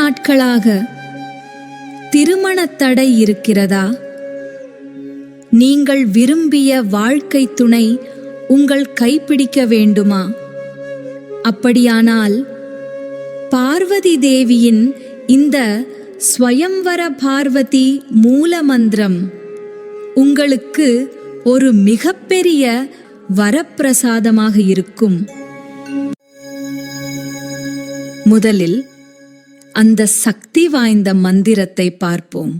நாட்களாக திருமணத் தடை இருக்கிறதா? நீங்கள் விரும்பிய வாழ்க்கை துணை உங்கள் கைப்பிடிக்க வேண்டுமா? அப்படியானால் பார்வதி தேவியின் இந்த ஸ்வயம்வர பார்வதி மூலமந்திரம் உங்களுக்கு ஒரு மிகப்பெரிய வரப்பிரசாதமாக இருக்கும். முதலில் அந்த சக்தி வாய்ந்த மந்திரத்தை பார்ப்போம்.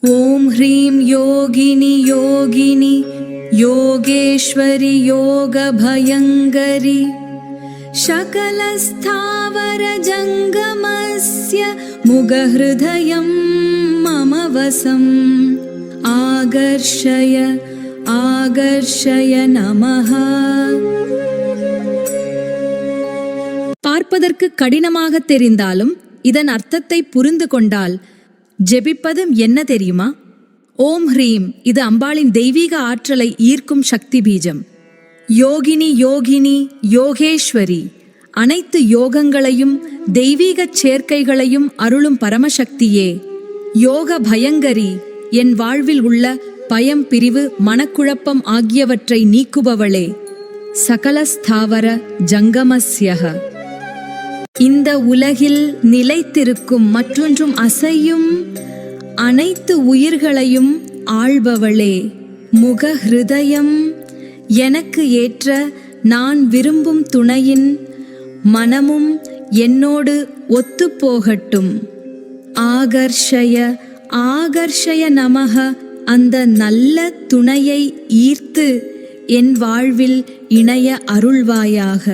ஓம் ஹ்ரீம் யோகினி யோகினி யோகேஸ்வரி யோக பயங்கரி சகலஸ்தாவர ஜங்கமஸ்ய முகஹ்ருதயம் மம வசம் ஆகர்ஷய ஆகர்ஷய நமஹ. பார்ப்பதற்கு கடினமாக தெரிந்தாலும் இதன் அர்த்தத்தை புரிந்து கொண்டால் ஜெபிப்பதும் என்ன தெரியுமா? ஓம் ஹ்ரீம் இது அம்பாளின் தெய்வீக ஆற்றலை ஈர்க்கும் சக்தி பீஜம். யோகினி யோகினி யோகேஸ்வரி அனைத்து யோகங்களையும் தெய்வீக சேர்க்கைகளையும் அருளும் பரமசக்தியே. யோக பயங்கரி என் வாழ்வில் உள்ள பயம், பிரிவு, மனக்குழப்பம் ஆகியவற்றை நீக்குபவளே. சகலஸ்தாவர ஜங்கமஸ்யஹ இந்த உலகில் நிலைத்திருக்கும் மற்றொன்றும் அசையும் அனைத்து உயிர்களையும் ஆள்பவளே. முக ஹிருதயம் எனக்கு ஏற்ற நான் விரும்பும் துணையின் மனமும் என்னோடு ஒத்துப்போகட்டும். ஆகர்ஷய ஆகர்ஷய நமஹ அந்த நல்ல துணையை ஈர்த்து என் வாழ்வில் இணைய அருள்வாயாக.